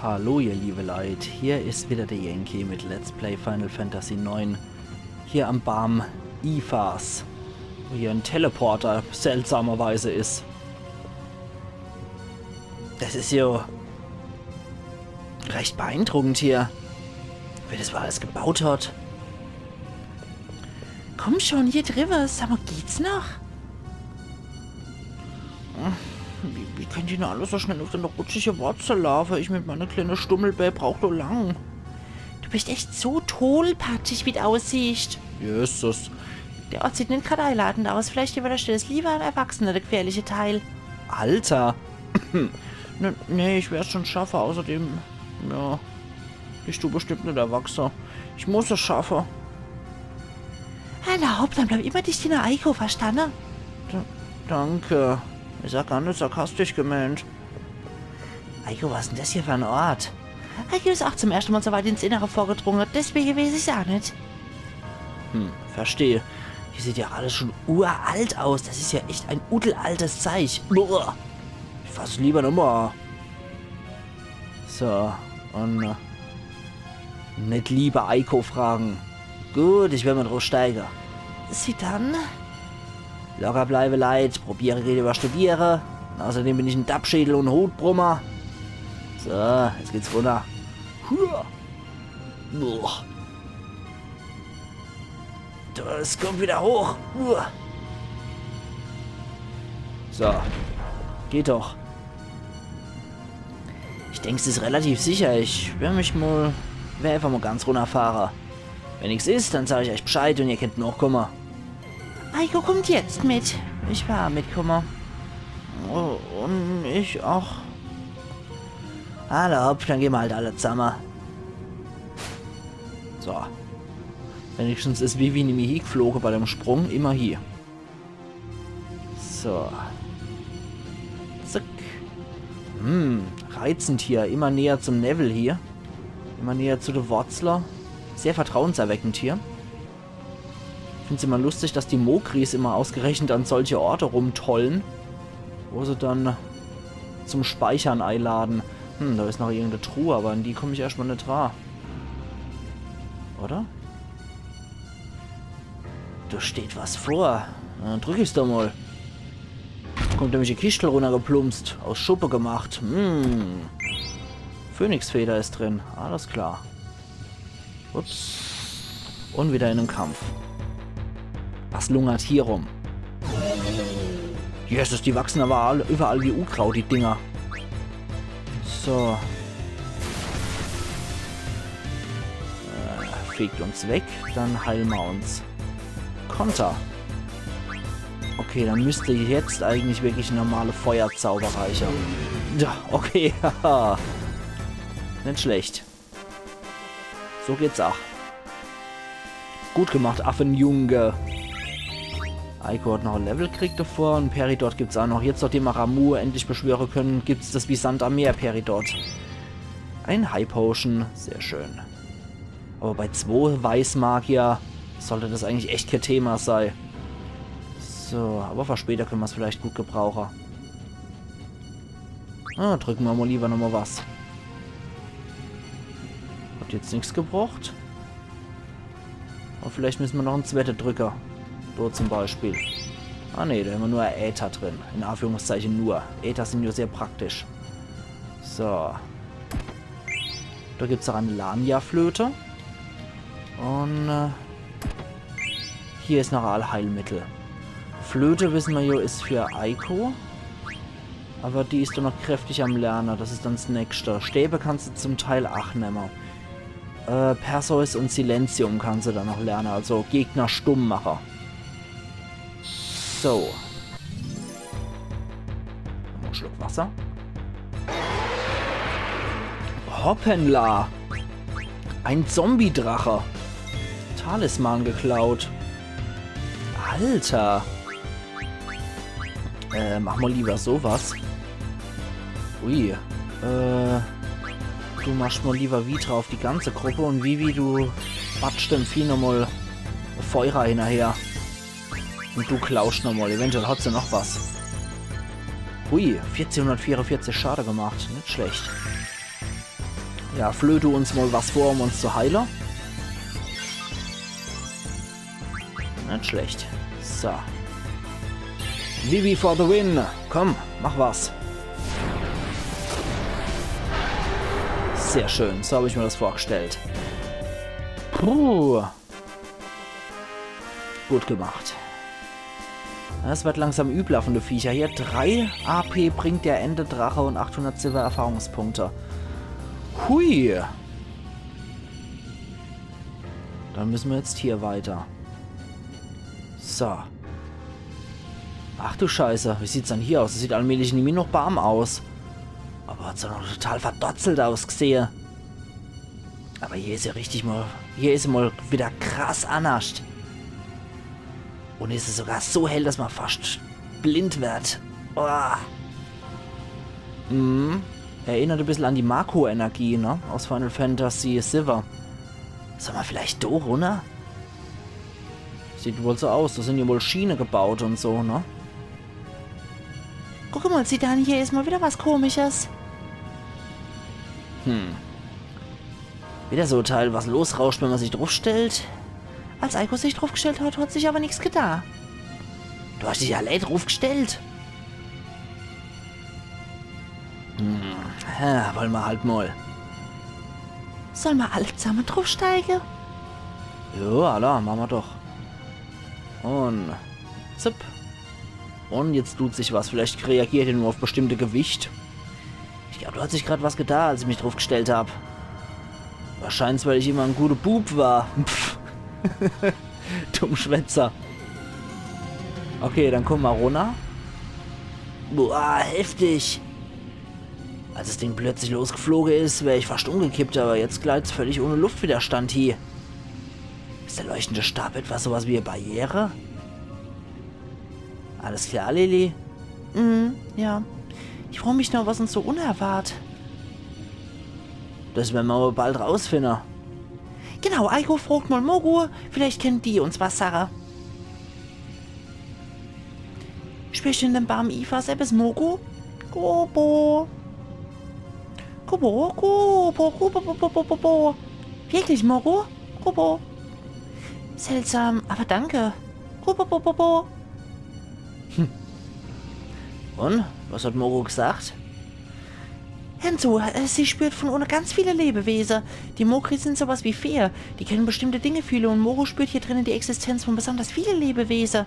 Hallo ihr liebe Leute, hier ist wieder der Yankee mit Let's Play Final Fantasy IX. Hier am Barm Ifas, wo hier ein Teleporter seltsamerweise ist. Das ist ja recht beeindruckend hier, wer das alles gebaut hat. Komm schon, hier drüber, sag mal, geht's noch? Wie könnt ihr denn alles so schnell auf den rutschige Wurzel laufen? Ich mit meiner kleinen Stummelbär brauch so lang. Du bist echt so tollpatschig, wie du aussiehst. Jesus. Der Ort sieht nicht gerade einladend aus. Vielleicht überstellst lieber ein Erwachsener, der gefährliche Teil. Alter. Nee, ich werde es schon schaffen. Außerdem, ja, bist du bestimmt nicht erwachsen. Ich muss es schaffen. Erlaubt, dann bleib immer dicht in der Eiko, verstanden? Danke. Ist ja gar nicht sarkastisch gemeint. Eiko, was ist denn das hier für ein Ort? Eiko ist auch zum ersten Mal so weit ins Innere vorgedrungen, deswegen weiß ich es auch nicht. Verstehe. Hier sieht ja alles schon uralt aus. Das ist ja echt ein udelaltes Zeich. Boah. Ich fass lieber nochmal. So, und nicht lieber Eiko fragen. Gut, ich will mal drauf steigen. Sie dann? Locker bleibe leid, probiere rede über Studiere. Außerdem bin ich ein Dappschädel und Hutbrummer. So, jetzt geht's runter. Das kommt wieder hoch. So, geht doch. Ich denke, es ist relativ sicher. Ich werde einfach mal ganz runterfahren. Wenn nichts ist, dann sage ich euch Bescheid und ihr könnt noch kommen. Eiko kommt jetzt mit. Ich war mitkommen. Oh, und ich auch. Hopp, dann gehen wir halt alle zusammen. So. Wenigstens ist Vivi nämlich hier geflogen bei dem Sprung. Immer hier. So. Zack. Reizend hier. Immer näher zum Neville hier. Immer näher zu der Wurzler. Sehr vertrauenserweckend hier. Ich finde es immer lustig, dass die Mokris immer ausgerechnet an solche Orte rumtollen, wo sie dann zum Speichern einladen. Da ist noch irgendeine Truhe, aber an die komme ich erstmal nicht ran. Oder? Da steht was vor. Dann drück ich's doch mal. Kommt nämlich eine Kistel runtergeplumpst. Aus Schuppe gemacht. Phönixfeder ist drin. Alles klar. Ups. Und wieder in den Kampf. Was lungert hier rum? Jesus, die wachsen aber überall wie Unkraut, die Dinger. So. Fegt uns weg. Dann heilen wir uns. Konter. Okay, dann müsste jetzt eigentlich wirklich normale Feuerzauber reichen. Ja, okay. Nicht schlecht. So geht's auch. Gut gemacht, Affenjunge. Eiko hat noch ein Level gekriegt davor und Peridot gibt's auch noch. Jetzt, nachdem wir Ramuh endlich beschwören können, gibt's das wie Sand am Meer Peridot. Ein High Potion, sehr schön. Aber bei 2 Weißmagier sollte das eigentlich echt kein Thema sein. So, aber für später können wir es vielleicht gut gebrauchen. Drücken wir mal lieber nochmal was. Hat jetzt nichts gebraucht. Aber vielleicht müssen wir noch einen zweiten Drücker. Dort zum Beispiel. Ne, da haben wir nur Äther drin. In Anführungszeichen nur. Äther sind ja sehr praktisch. So. Da gibt es auch eine Lamia-Flöte. Und hier ist noch Allheilmittel. Flöte, wissen wir ja, ist für Eiko. Aber die ist doch noch kräftig am Lernen. Das ist dann das nächste. Stäbe kannst du zum Teil auch nehmen. Perseus und Silentium kannst du dann noch lernen. Also Gegner stumm machen. So. Ein Schluck Wasser. Hoppenla. Ein Zombie-Drache. Talisman geklaut. Alter. Mach mal lieber sowas. Ui. Du machst mal lieber Vitra auf die ganze Gruppe und Vivi, du batschst dem Vieh nochmal Feuer hinterher. Und du klaust nochmal. Eventuell hat sie noch was. Hui, 1444 Schade gemacht. Nicht schlecht. Ja, flöte uns mal was vor, um uns zu heilen. Nicht schlecht. So. Vivi for the win. Komm, mach was. Sehr schön, so habe ich mir das vorgestellt. Puh. Gut gemacht. Das wird langsam übler von den Viecher hier. 3 AP bringt der Endedrache und 800 Silber-Erfahrungspunkte. Hui. Dann müssen wir jetzt hier weiter. So. Ach du Scheiße, wie sieht's dann hier aus? Das sieht allmählich nämlich noch warm aus. Aber hat es noch total verdotzelt ausgesehen. Aber hier ist ja richtig mal... Hier ist mal wieder krass anders. Und ist es sogar so hell, dass man fast blind wird. Oh. Erinnert ein bisschen an die Mako-Energie, ne? Aus Final Fantasy Silver. Soll man vielleicht da runter? Sieht wohl so aus. Da sind ja wohl Schiene gebaut und so, ne? Guck mal, Zidane, hier ist mal wieder was Komisches. Wieder so ein Teil, was losrauscht, wenn man sich draufstellt. Als Eiko sich draufgestellt hat, hat sich aber nichts getan. Du hast dich ja allein draufgestellt. Ja, wollen wir halt mal. Sollen wir alle zusammen draufsteigen? Ja, Allah, machen wir doch. Und zipp. Und jetzt tut sich was. Vielleicht reagiert er nur auf bestimmte Gewicht. Ich glaube, da hat sich gerade was getan, als ich mich draufgestellt habe. Wahrscheinlich, weil ich immer ein guter Bub war. Dummschwätzer. Okay, dann kommen wir runter. Boah, heftig. Als das Ding plötzlich losgeflogen ist, wäre ich fast umgekippt, aber jetzt gleitet es völlig ohne Luftwiderstand hier. Ist der leuchtende Stab etwas sowas wie eine Barriere? Alles klar, Lili? Ja. Ich freue mich noch, was uns so unerwartet. Das werden wir aber bald rausfinden. Genau, Eiko fragt mal Mogu. Vielleicht kennt die uns was, Sarah. Sprichst du in dem Baum Ifas etwas Mogu? Gobo. Gobo, Gobo, Gobo, Gobo, Gobo, Gobo. Wirklich, Mogu? Gobo. Seltsam, aber danke. Gobo, Gobo, Gobo. Und? Was hat Mogu gesagt? Henzo, sie spürt von ohne ganz viele Lebewesen. Die Mokri sind sowas wie Fee. Die können bestimmte Dinge fühlen und Moro spürt hier drinnen die Existenz von besonders vielen Lebewesen.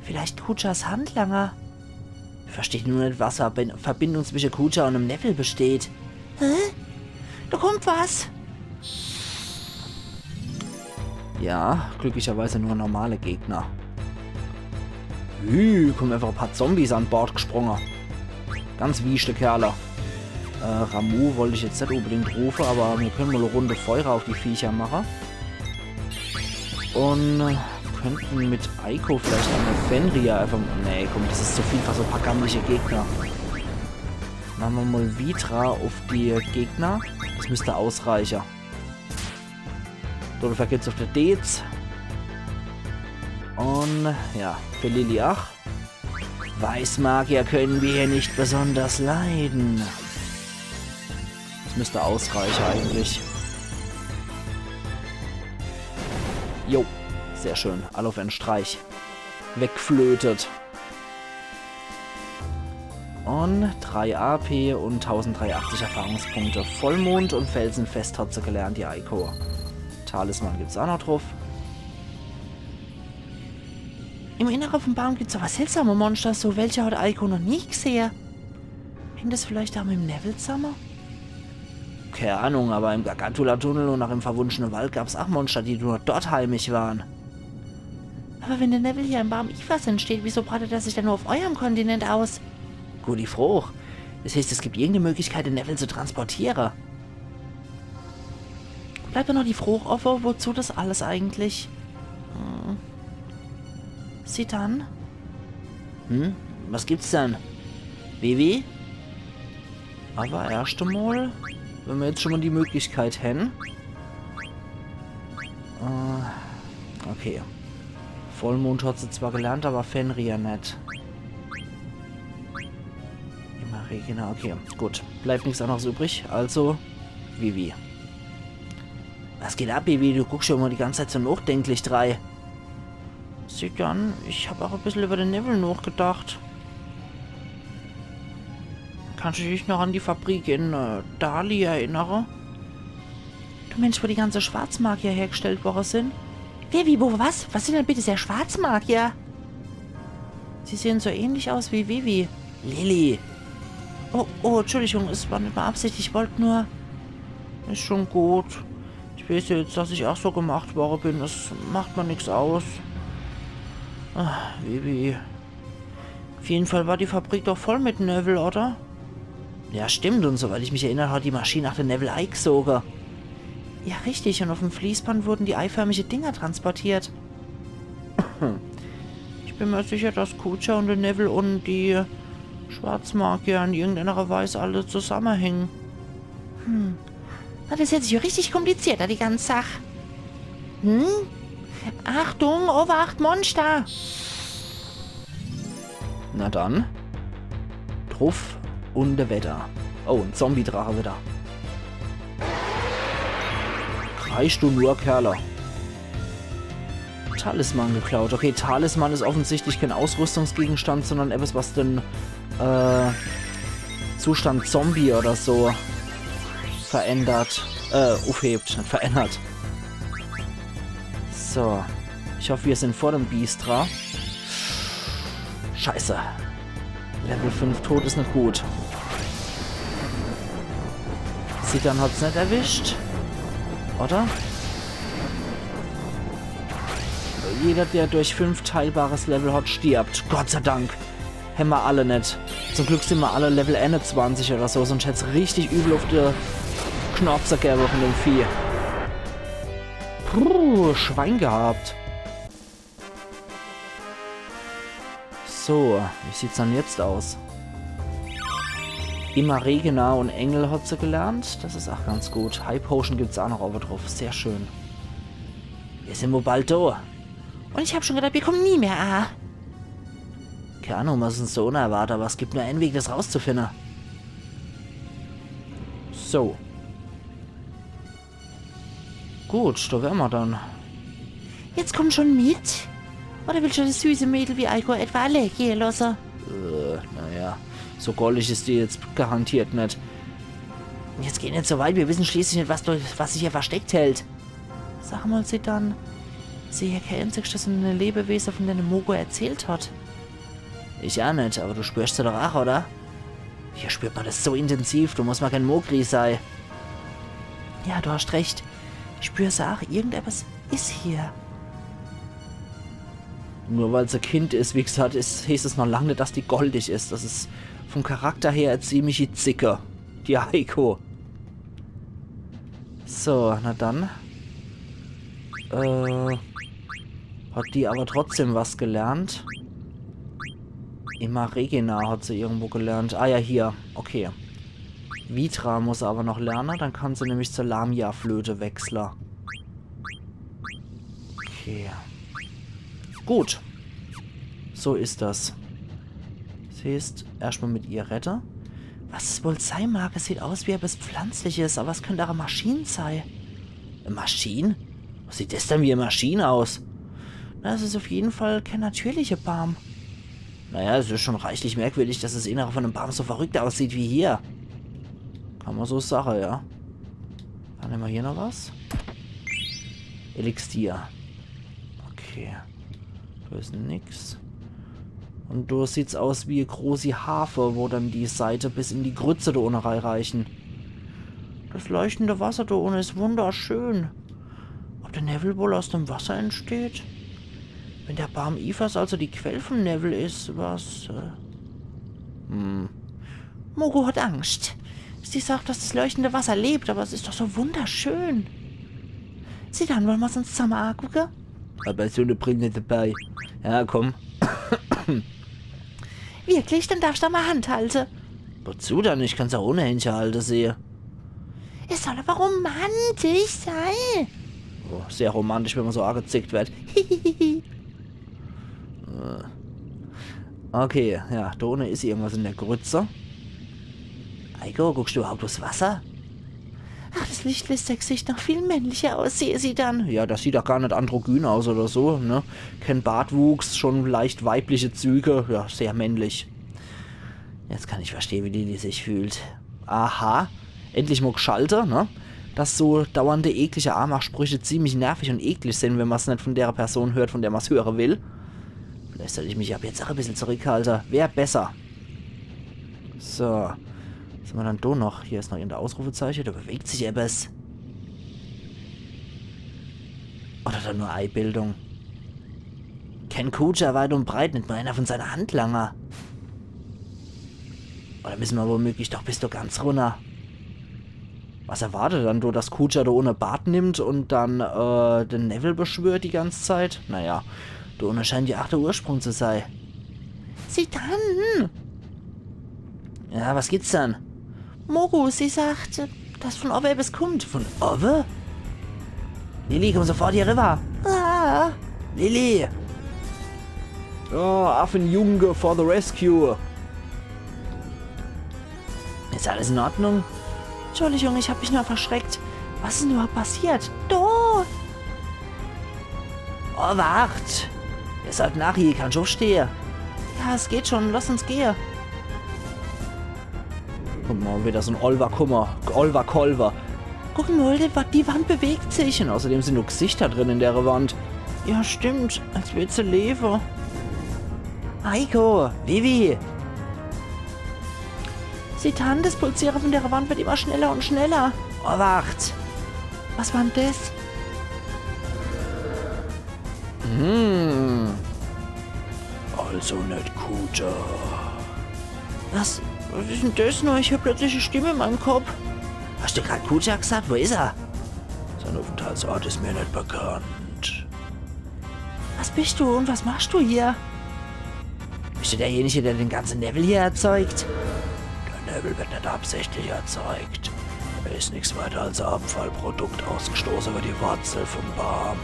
Vielleicht Kuchas Handlanger. Versteht nur nicht, was Verbindung zwischen Kucha und einem Neville besteht. Hä? Da kommt was. Ja, glücklicherweise nur normale Gegner. Kommen einfach ein paar Zombies an Bord gesprungen. Ganz wiechte Kerle. Ramu wollte ich jetzt nicht unbedingt rufen, aber wir können mal eine Runde Feuer auf die Viecher machen. Und könnten mit Eiko vielleicht eine Fenrir einfach... Nee, komm, das ist zu viel für so ein paar gammelige Gegner. Machen wir mal Vitra auf die Gegner. Das müsste ausreichen. Dafür geht's auf der Dez. Und ja, für Lili ach. Weißmagier können wir hier nicht besonders leiden. Das müsste ausreichen eigentlich. Jo, sehr schön. Alle auf einen Streich. Wegflötet. Und 3 AP und 1380 Erfahrungspunkte. Vollmond und Felsenfest hat sie gelernt, die Eiko. Talisman gibt es auch noch drauf. Im Inneren vom Baum gibt es aber seltsame Monster, so welche hat Eiko noch nie gesehen. Hängt das vielleicht auch mit dem Neville zusammen? Keine Ahnung, aber im Gargantula-Tunnel und auch im verwunschenen Wald gab es auch Monster, die nur dort heimisch waren. Aber wenn der Neville hier im Baum Ifas entsteht, wieso breitet er sich dann nur auf eurem Kontinent aus? Gute Frucht. Das heißt, es gibt irgendeine Möglichkeit, den Neville zu transportieren. Bleibt doch noch die Frucht offen, wozu das alles eigentlich? Sieht an. Was gibt's denn? Vivi? Aber erst einmal, wenn wir jetzt schon mal die Möglichkeit hätten. Okay. Vollmond hat sie zwar gelernt, aber Fenrir nicht. Immer Regina, okay, gut. Bleibt nichts anderes übrig. Also Vivi. Was geht ab, Vivi? Du guckst schon mal die ganze Zeit so nachdenklich drei. Sieht ja an, ich habe auch ein bisschen über den Neville nachgedacht. Kannst du dich noch an die Fabrik in Dali erinnern? Du Mensch, wo die ganze Schwarzmagier hergestellt worden sind? Vivi, wo, was? Was sind denn bitte sehr Schwarzmagier? Sie sehen so ähnlich aus wie Vivi. Lilly. Oh, Entschuldigung, es war nicht beabsichtigt. Ich wollte nur... Ist schon gut. Ich weiß jetzt, dass ich auch so gemacht worden bin. Das macht mir nichts aus. Ach, Vivi. Auf jeden Fall war die Fabrik doch voll mit Neville, oder? Ja, stimmt. Und soweit ich mich erinnere, hat die Maschine nach der Neville eingesogen. Ja, richtig. Und auf dem Fließband wurden die eiförmige Dinger transportiert. Ich bin mir sicher, dass Kucha und der Neville und die Schwarzmagier in irgendeiner Weise alle zusammenhängen. Na, das ist jetzt ja richtig kompliziert, die ganze Sache. Achtung, Obacht, Monster! Na dann. Truff und der Wetter. Oh, ein Zombie-Drache wieder. Reichst du nur, Kerle? Talisman geklaut. Okay, Talisman ist offensichtlich kein Ausrüstungsgegenstand, sondern etwas, was den Zustand Zombie oder so verändert. Aufhebt, nicht verändert. So. Ich hoffe, wir sind vor dem Biestra. Scheiße. Level 5 tot ist nicht gut. Sidan hat's nicht erwischt. Oder? Jeder, der durch 5 teilbares Level hat, stirbt. Gott sei Dank. Haben wir alle nicht. Zum Glück sind wir alle Level 21 oder so, sonst hätte es richtig übel auf der Knopf gegeben von dem Vieh. Puh, Schwein gehabt. So, wie sieht's dann jetzt aus? Immer Regina und Engel hat sie gelernt. Das ist auch ganz gut. High Potion gibt's auch noch oben drauf. Sehr schön. Wir sind wohl bald da. Und ich habe schon gedacht, wir kommen nie mehr an. Keine Ahnung, was uns so unerwartet, aber es gibt nur einen Weg, das rauszufinden. So. Gut, da wären wir dann. Jetzt komm schon mit. Oder willst du das süße Mädel wie Alko etwa alle gehen lassen? Naja, so goldig ist die jetzt garantiert nicht. Jetzt geht nicht so weit, wir wissen schließlich nicht, was sich hier versteckt hält. Sag mal, sie dann. Sie hier kein einziges eine Lebewesen, von denen Mogo erzählt hat. Ich auch nicht, aber du spürst sie doch auch, oder? Hier spürt man das so intensiv, du musst mal kein Mogli sein. Ja, du hast recht. Ich spüre es auch, irgendetwas ist hier. Nur weil sie ein Kind ist, wie gesagt, heißt es noch lange nicht, dass die goldig ist. Das ist vom Charakter her eine ziemliche Zicke. Die Heiko. So, na dann. Hat die aber trotzdem was gelernt? Immer Regina hat sie irgendwo gelernt. Ah ja, hier. Okay. Vitra muss sie aber noch lernen. Dann kann sie nämlich zur Lamia-Flöte wechseln. Okay. Gut. So ist das. Sie ist erstmal mit ihr Retter. Was es wohl sein mag, es sieht aus wie etwas Pflanzliches, aber es könnte auch eine Maschine sein. Eine Maschine? Was sieht das denn wie eine Maschine aus? Na, es ist auf jeden Fall kein natürlicher Baum. Naja, es ist schon reichlich merkwürdig, dass das Innere von einem Baum so verrückt aussieht wie hier. Kann man so sagen, ja. Dann nehmen wir hier noch was. Elixier. Okay. Da ist nix. Und da sieht's aus wie eine große Harfe, wo dann die Seite bis in die Grütze da unten reichen. Das leuchtende Wasser da unten ist wunderschön. Ob der Neville wohl aus dem Wasser entsteht? Wenn der Baum Ivers also die Quelle von Neville ist, was... Mogo hat Angst. Sie sagt, dass das leuchtende Wasser lebt, aber es ist doch so wunderschön. Sieh dann, wollen wir uns zusammen angucken? Aber so eine Brille nicht dabei. Ja, komm. Wirklich? Dann darfst du mal Hand halten. Wozu dann? Ich kann's auch ohne Händchen halten, sehe. Es soll aber romantisch sein. Oh, sehr romantisch, wenn man so angezickt wird. Okay, ja, da unten ist irgendwas in der Grütze. Eiko, guckst du überhaupt aufs Wasser? Ach, das Licht lässt sein Gesicht noch viel männlicher aus, sehe sie dann. Ja, das sieht doch gar nicht androgyn aus oder so, ne? Kein Bartwuchs, schon leicht weibliche Züge. Ja, sehr männlich. Jetzt kann ich verstehen, wie Lilly sich fühlt. Aha. Endlich mal geschalter, ne? Dass so dauernde, eklige Armach-Sprüche ziemlich nervig und eklig sind, wenn man es nicht von der Person hört, von der man es hören will. Vielleicht sollte ich mich ab jetzt auch ein bisschen zurückhalten. Wäre besser. So. Was haben wir dann da noch? Hier ist noch irgendein Ausrufezeichen. Da bewegt sich etwas. Oder dann nur Eibildung. Ken Kuja weit und breit, nicht mal einer von seiner Handlanger. Oder müssen wir womöglich doch bis du ganz runter? Was erwartet dann, dass Kuja da ohne Bart nimmt und dann den Neville beschwört die ganze Zeit? Naja, da ohne scheint ja auch der Ursprung zu sein. Sie dann! Ja, was gibt's dann? Moru, sie sagt, dass von Owe etwas kommt. Von Owe? Lilly, komm sofort hier rüber. Ah. Lilly! Oh, Affenjunge for the rescue. Ist alles in Ordnung? Entschuldigung, ich habe mich nur verschreckt. Was ist denn überhaupt passiert? Do! Oh, wart! Ihr sollt nachher, kann ich aufstehen. Ja, es geht schon, lass uns gehen. Guck mal, wieder so ein Olver-Kolver. Guck mal, die Wand bewegt sich. Und außerdem sind nur Gesichter drin in der Wand. Ja, stimmt, als würde sie leben. Aiko, Vivi. Sitan, das Pulsieren von der Wand wird immer schneller und schneller. Oh, wacht. Was war denn das? Also nicht Kuja. Was ist denn das nur? Ich höre plötzlich eine Stimme in meinem Kopf. Hast du gerade Kuja gesagt? Wo ist er? Sein Aufenthaltsort ist mir nicht bekannt. Was bist du und was machst du hier? Bist du derjenige, der den ganzen Neville hier erzeugt? Der Neville wird nicht absichtlich erzeugt. Er ist nichts weiter als ein Abfallprodukt, ausgestoßen über die Wurzel vom Baum.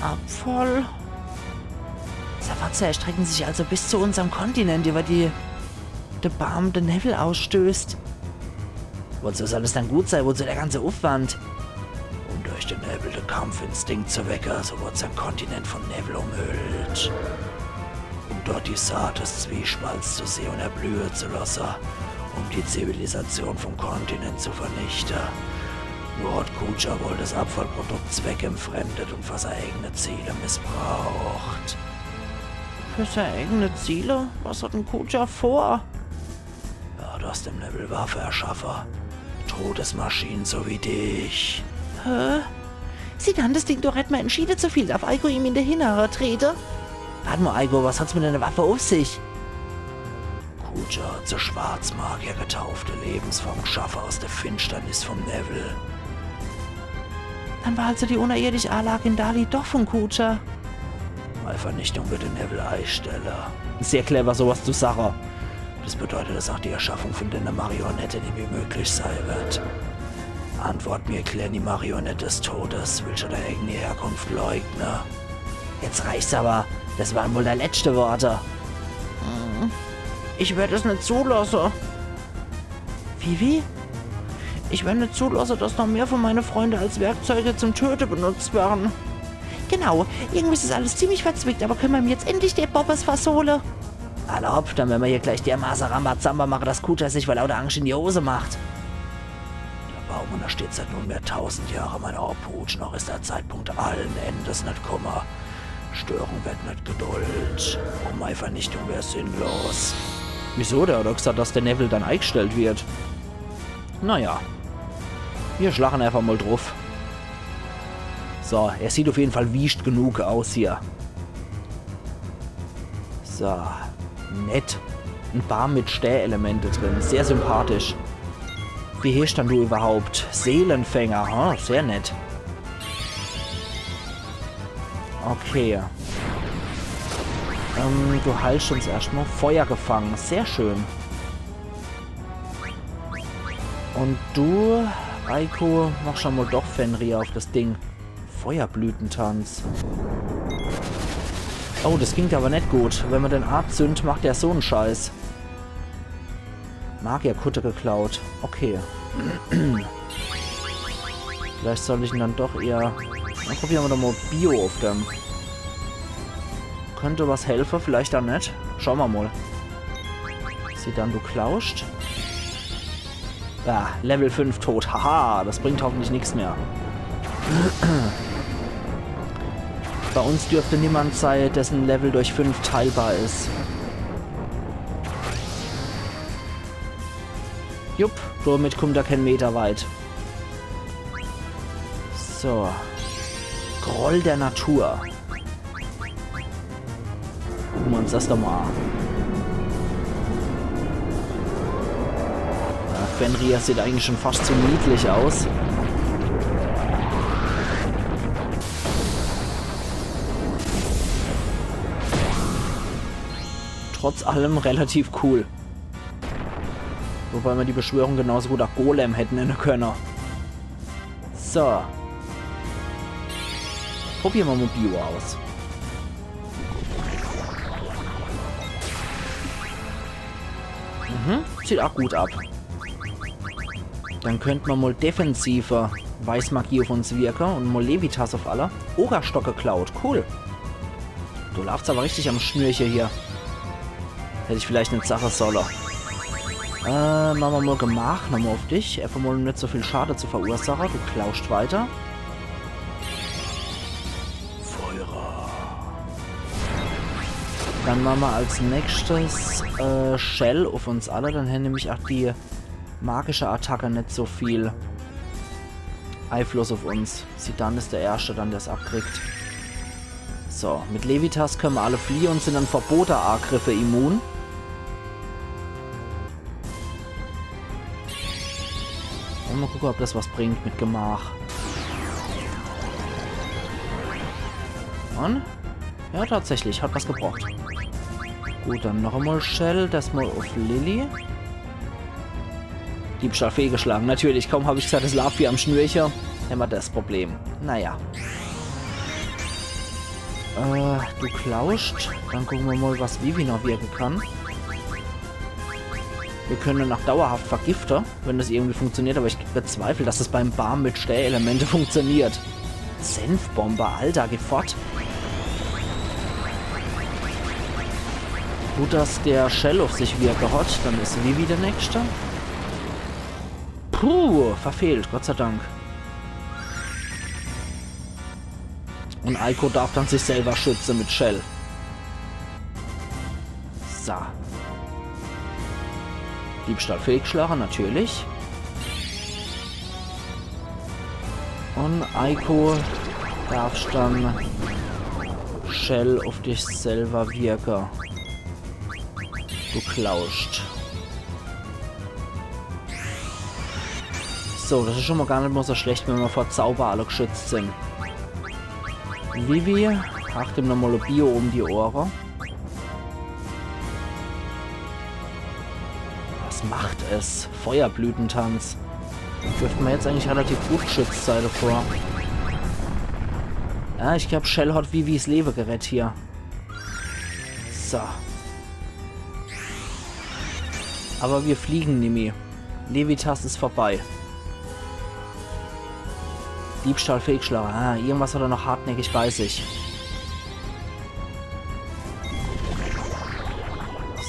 Abfall? Diese Wurzel erstrecken sich also bis zu unserem Kontinent, über die der Baum den Neville ausstößt. Wozu soll es dann gut sein? Wozu der ganze Aufwand? Um durch den Neville den Kampfinstinkt zu wecken, so wird sein Kontinent von Neville umhüllt. Um dort die Saat des Zwiespalts zu sehen und erblühen zu lassen, um die Zivilisation vom Kontinent zu vernichten. Nur hat Kuja wohl das Abfallprodukt zweckentfremdet und für seine eigenen Ziele missbraucht. Für seine eigenen Ziele? Was hat denn Kuja vor? Ja, du hast dem Neville Waffe erschaffen. Todesmaschinen so wie dich. Hä? Sie kann das Ding doch hätte mal entschieden zu viel. Darf Aiko ihm in der Hintere treten? Warte mal, Aiko, was hat's mit einer Waffe auf sich? Kuja hat zur Schwarzmagier getaufte Lebensform geschaffen aus der Finsternis vom Neville. Dann war also die unterirdische Anlage in Dali doch von Kuja. Mal Vernichtung wird den Neville einstellen. Sehr clever, sowas zu sagen. Das bedeutet, dass auch die Erschaffung von der Marionette nicht mehr möglich sein wird. Antwort mir, klären die Marionette des Todes. Willst du deine eigene Herkunft leugnen? Jetzt reicht's aber. Das waren wohl deine letzten Worte. Ich werde es nicht zulassen. Vivi? Ich werde nicht zulassen, dass noch mehr von meinen Freunden als Werkzeuge zum Töten benutzt werden. Genau, irgendwie ist das alles ziemlich verzwickt, aber können wir ihm jetzt endlich den Bobbes versohlen? Erlaubt, dann werden wir hier gleich dermaßen Rambazamba machen, dass Kuja sich vor lauter Angst in die Hose macht. Der Baum untersteht seit nunmehr 1000 Jahren meiner Obhut, noch ist der Zeitpunkt allen Endes nicht Kummer. Störung wird nicht Geduld. Oh, meine Vernichtung wäre sinnlos. Wieso? Der hat doch gesagt, dass der Neville dann eingestellt wird. Naja. Wir schlagen einfach mal drauf. So, er sieht auf jeden Fall wiescht genug aus hier. So, nett. Ein Baum mit Stählelemente drin. Sehr sympathisch. Wie heißt dann du überhaupt? Seelenfänger. Oh, sehr nett. Okay. Du heilst uns erstmal. Feuer gefangen. Sehr schön. Und du, Aiko, mach schon mal doch Fenrir auf das Ding. Feuerblütentanz. Oh, das klingt aber nicht gut. Wenn man den Art zündet, macht der so einen Scheiß. Magierkutte geklaut. Okay. Vielleicht soll ich ihn dann doch eher... Dann probieren wir doch mal Bio auf dem. Könnte was helfen, vielleicht auch nicht. Schauen wir mal. Sieh dann, du klauscht. Ah, Level 5 tot. Haha, das bringt hoffentlich nichts mehr. Bei uns dürfte niemand sein, dessen Level durch 5 teilbar ist. Jupp, somit kommt er kein Meter weit. So. Groll der Natur. Gucken wir uns das doch mal an. Fenrir sieht eigentlich schon fast zu niedlich aus. Trotz allem relativ cool. Wobei wir die Beschwörung genauso gut auch Golem hätten nennen können. So. Probieren wir mal Bio aus. Sieht auch gut ab. Dann könnte man mal defensiver Weißmagie auf uns wirken und mal Levitas auf alle. Ogerstock geklaut. Cool. Du laufst aber richtig am Schnürchen hier. Hätte ich vielleicht eine Sache sollen. Machen wir mal Gemach nochmal auf dich. Einfach mal um nicht so viel Schade zu verursachen. Du klauscht weiter. Feuer. Dann machen wir als nächstes Shell auf uns alle. Dann hätten nämlich auch die magische Attacke nicht so viel Einfluss auf uns. Sidan ist der Erste, dann der es abkriegt. So, mit Levitas können wir alle fliehen und sind dann vor Boda-Angriffe immun. Und mal gucken, ob das was bringt mit Gemach. Und? Ja, tatsächlich, hat was gebraucht. Gut, dann noch einmal Shell, das mal auf Lilly. Diebstahl fehlgeschlagen. Natürlich, kaum habe ich gesagt, das Lavi am Schnürchen. Immer das Problem. Naja. Du klauscht. Dann gucken wir mal, was Vivi noch wirken kann. Wir können nach dauerhaft vergiften, wenn das irgendwie funktioniert, aber ich bezweifle, dass es beim Barm mit Stählelemente funktioniert. Senfbombe, Alter, geht fort. Gut, dass der Shell auf sich wirken hat, dann ist Vivi der Nächste. Puh, verfehlt, Gott sei Dank. Und Eiko darf dann sich selber schützen mit Shell. So. Diebstahl fehlgeschlagen, natürlich. Und Eiko darf dann Shell auf dich selber wirken. Du klauscht. So, das ist schon mal gar nicht mal so schlecht, wenn wir vor Zauber alle geschützt sind. Vivi hakt ihm nochmal Bio um die Ohren. Was macht es? Feuerblütentanz. Dürften wir jetzt eigentlich relativ gut geschützt sein davor. Ja, ich glaube, Shell hat Vivis Leben gerettet hier. So. Aber wir fliegen Nimi. Levitas ist vorbei. Diebstahl fehlgeschlagen. Ah, irgendwas hat er noch hartnäckig bei sich.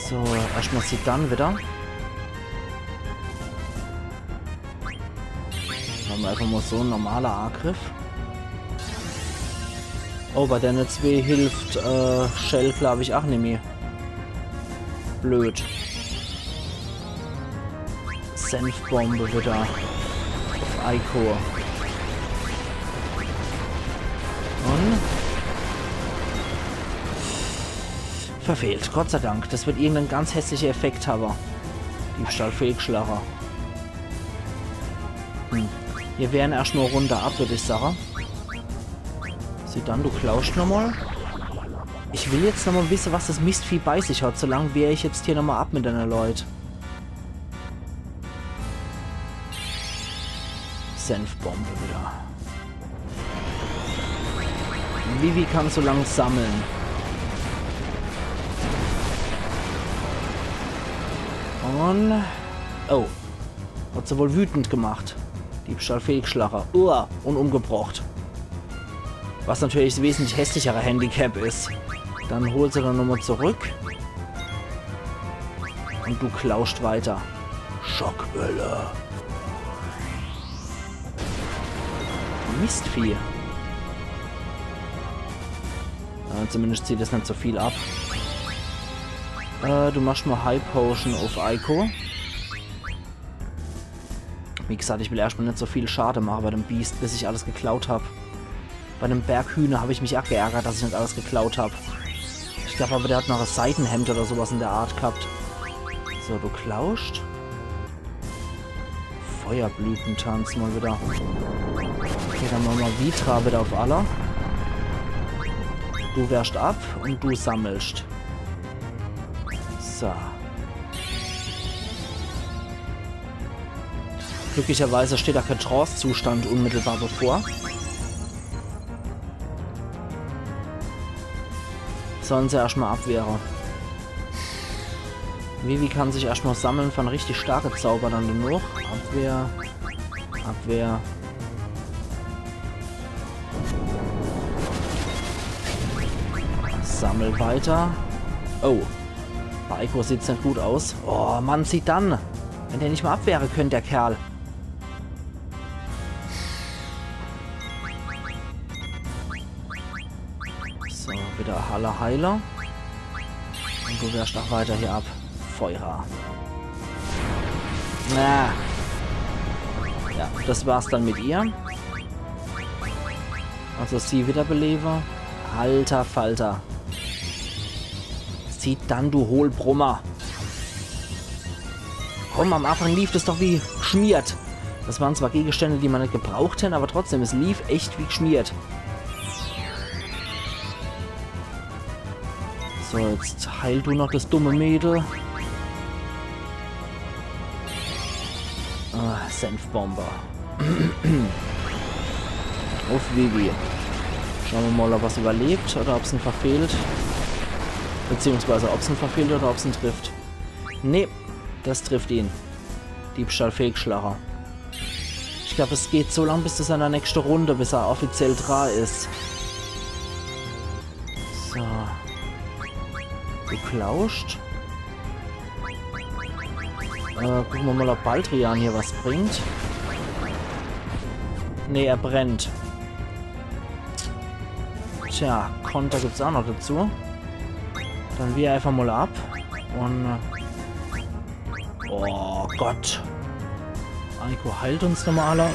So, erstmal sieht dann wieder. Machen wir einfach mal so ein normaler Angriff. Oh, bei der 2 hilft Shell, glaube ich, auch nicht mehr. Blöd. Senfbombe wieder. Auf Eiko. Und verfehlt, Gott sei Dank. Das wird irgendein ganz hässlicher Effekt haben. Diebstahl fehlgeschlagen. Wir wären erstmal runter ab, würde ich sagen. Sieh dann, du klauscht nochmal. Ich will jetzt nochmal wissen, was das Mistvieh bei sich hat. Solange wehre ich jetzt hier nochmal ab mit deiner Leute. Senfbombe wieder. Vivi kann so lange sammeln. Und... Oh. Hat sie wohl wütend gemacht. Diebstahl, Fehlschlager. Und umgebracht. Was natürlich das wesentlich hässlichere Handicap ist. Dann holt sie dann nochmal zurück. Und du klaust weiter. Schockwelle. Mistvieh. Ja, zumindest zieht das nicht so viel ab. Du machst mal High Potion auf Eiko. Wie gesagt, ich will erstmal nicht so viel Schade machen bei dem Biest, bis ich alles geklaut habe. Bei dem Berghühner habe ich mich auch geärgert, dass ich nicht alles geklaut habe. Ich glaube aber, der hat noch ein Seitenhemd oder sowas in der Art gehabt. So, du klaust. Feuerblütentanz mal wieder. Okay, dann machen wir Vitra wieder auf aller. Du wehrst ab und du sammelst. So. Glücklicherweise steht da kein Trance-Zustand unmittelbar bevor. Sollen sie erstmal abwehren. Vivi kann sich erstmal sammeln von richtig starke Zauber dann genug. Abwehr. Abwehr. Sammel weiter. Oh. Bei Eiko sieht es nicht gut aus. Oh, Mann, sieht dann. Wenn der nicht mal abwehren könnte, der Kerl. So, wieder Halle Heiler. Und du wehrst auch weiter hier ab. Feuer. Na. Ja, das war's dann mit ihr. Also sie wiederbelebe. Alter Falter. Sieht dann, du Hohlbrummer. Komm, am Anfang lief das doch wie geschmiert. Das waren zwar Gegenstände, die man nicht gebraucht hätte, aber trotzdem, es lief echt wie geschmiert. So, jetzt heil du noch das dumme Mädel. Ah, Senfbomber. Auf Vivi. Schauen wir mal, ob es überlebt oder ob es ihn verfehlt. Beziehungsweise ob es ihn verfehlt oder ob es ihn trifft. Nee, das trifft ihn. Diebstahl, Fehlschlager. Ich glaube, es geht so lang bis zu seiner nächsten Runde, bis er offiziell dran ist. So. Du klaust. Gucken wir mal, ob Baldrian hier was bringt. Nee, er brennt. Tja, Konter gibt es auch noch dazu. Dann wir einfach mal ab. Und... oh Gott. Eiko heilt uns nochmal alle.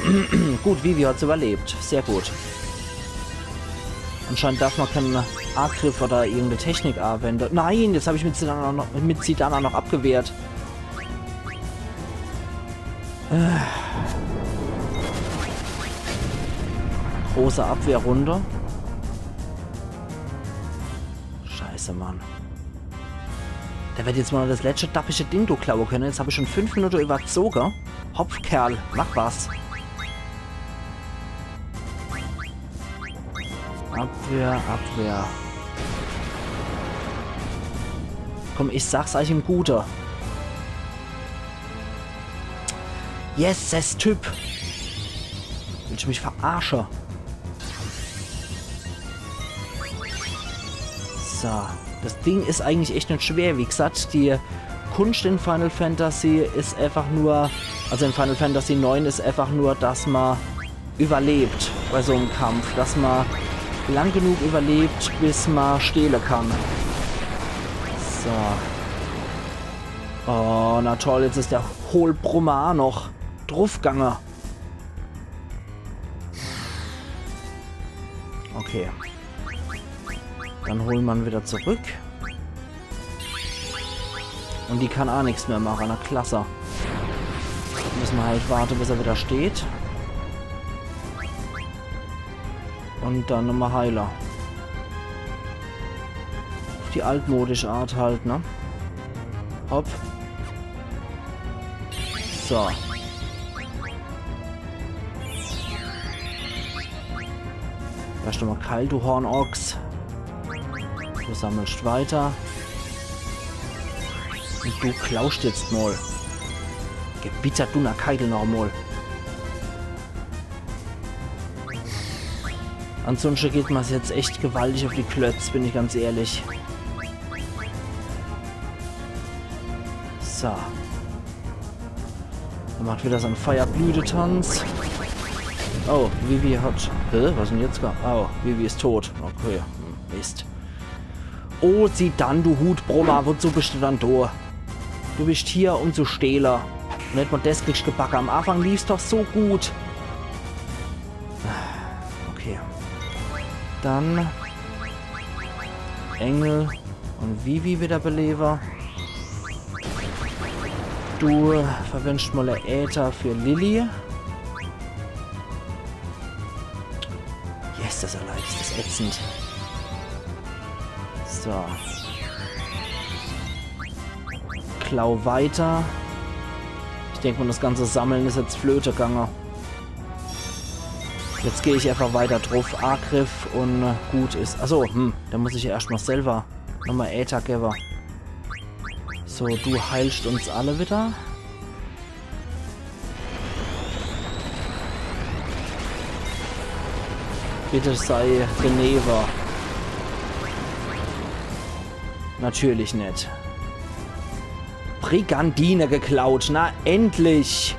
Gut, Vivi hat es überlebt. Sehr gut. Anscheinend darf man keinen Angriff oder irgendeine Technik anwenden. Nein, jetzt habe ich mit Zidana noch abgewehrt. Große Abwehrrunde. Scheiße, Mann. Der wird jetzt mal das letzte dappische Ding klauen können. Jetzt habe ich schon 5 Minuten überzogen. Hopfkerl, mach was. Abwehr, Abwehr. Komm, ich sag's euch im Gute. Yes, das Typ. Willst du mich verarschen? So. Das Ding ist eigentlich echt nicht schwer. Wie gesagt, die Kunst in Final Fantasy ist einfach nur... also in Final Fantasy 9 ist einfach nur, dass man überlebt bei so einem Kampf. Dass man lang genug überlebt, bis man stehlen kann. So. Oh, na toll, jetzt ist der Hohlbrummer noch draufgegangen. Okay. Dann holen wir ihn wieder zurück. Und die kann auch nichts mehr machen. Na klasse. Müssen wir halt warten, bis er wieder steht. Und dann nochmal Heiler. Auf die altmodische Art halt, ne? Hopp. So. Erst nochmal kalt, du Hornochs. Du sammelst weiter. Und du klaust jetzt mal. Gebittert du nach Keitel noch mal. Ansonsten geht man es jetzt echt gewaltig auf die Klötz, bin ich ganz ehrlich. So. Er macht wieder seinen Feuerblütetanz. Oh, Vivi hat... was denn jetzt? Oh, Vivi ist tot. Okay, Mist. Oh, sieh dann, du Hutbrummer, wozu bist du dann da? Du bist hier, um zu stehlen. Und hätte man das kriegst gebacken. Am Anfang lief es doch so gut. Okay. Dann Engel und Vivi wieder beleber. Du verwünschst mal eine Äther für Lilly. Yes, das allein ist das ätzend. So. Klau weiter. Ich denke mal, das ganze Sammeln ist jetzt Flöte gegangen. Jetzt gehe ich einfach weiter drauf. Angriff und gut ist. Achso, da muss ich ja erstmal selber nochmal Äther geben. So, du heilst uns alle wieder. Bitte sei Geneva. Natürlich nicht. Brigandine geklaut. Na, endlich.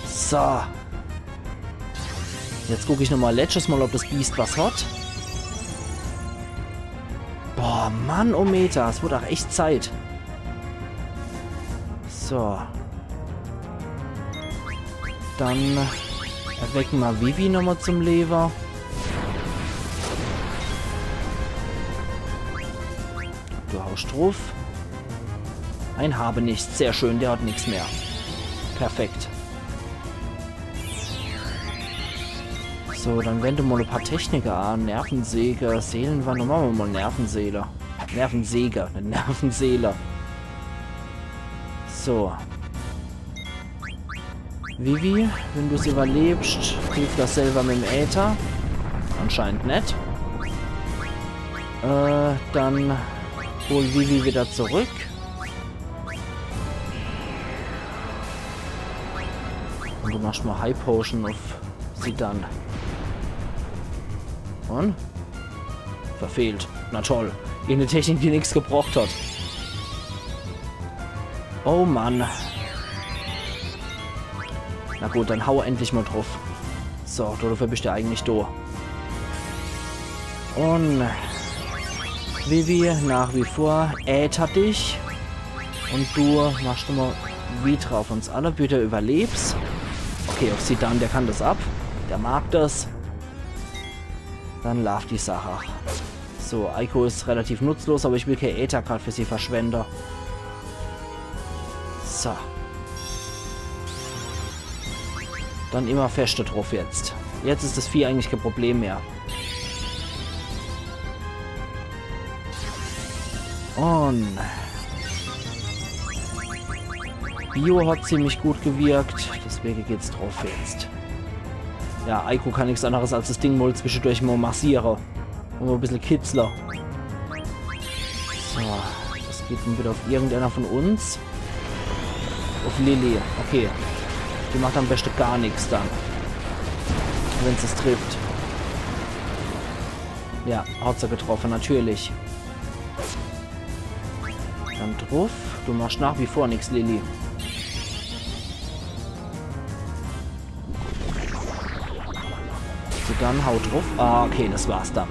So. Jetzt gucke ich nochmal letztes Mal, ob das Biest was hat. Boah, Mann, oh Meter. Es wurde auch echt Zeit. So. Dann erwecken wir Vivi nochmal zum Lever. Du haust drauf. Ein Habe nichts. Sehr schön, der hat nichts mehr. Perfekt. So, dann wende mal ein paar Techniker an. Nervensäge, Seelenwanne. Machen wir mal Nervenseele. Nervensäge, eine Nervenseele. So. Vivi, wenn du es überlebst, hilft das selber mit dem Äther. Anscheinend nicht. Dann hol Vivi wieder zurück. Und du machst mal High Potion auf sie dann. Und? Verfehlt. Na toll. Irgendeine Technik, die nichts gebraucht hat. Oh Mann. Na gut, dann hau endlich mal drauf. So, dafür bist du eigentlich da. Und Vivi nach wie vor Äther dich. Und du machst mal Vitra auf uns alle. Bitte überlebst. Okay, auf Sidan, der kann das ab. Der mag das. Dann lauf die Sache. So, Eiko ist relativ nutzlos, aber ich will kein Äther gerade für sie verschwenden. So. Dann immer feste drauf jetzt. Jetzt ist das Vieh eigentlich kein Problem mehr. Und Bio hat ziemlich gut gewirkt, deswegen geht's drauf jetzt. Ja, Eiko kann nichts anderes als das Ding mal zwischendurch mal massieren. Und mal ein bisschen kitzler. So, das geht dann wieder auf irgendeiner von uns. Auf Lilly, okay. Die macht am besten gar nichts dann. Wenn es trifft. Ja, hat sie getroffen, natürlich. Dann drauf. Du machst nach wie vor nichts, Lilly. So, dann haut drauf. Ah, okay, das war's dann.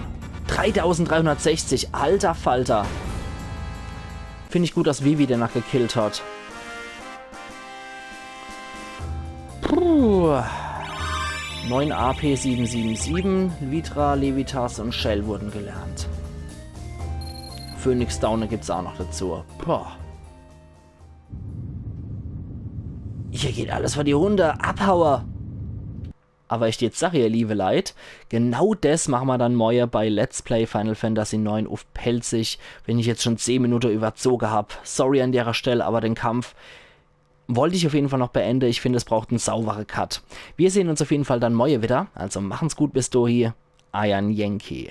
3360, alter Falter. Finde ich gut, dass Vivi danach gekillt hat. Puh. 9 AP 777, Vitra, Levitas und Shell wurden gelernt. Phoenix Downe gibt es auch noch dazu. Boah. Hier geht alles vor die Hunde. Abhauer. Aber ich jetzt sage, ihr liebe Leid, genau das machen wir dann morgen bei Let's Play Final Fantasy 9 auf Pelzig, wenn ich jetzt schon 10 Minuten überzogen habe. Sorry an der Stelle, aber den Kampf wollte ich auf jeden Fall noch beenden. Ich finde, es braucht einen sauberen Cut. Wir sehen uns auf jeden Fall dann morgen wieder. Also machen's gut bis dahin. Iron Yankee.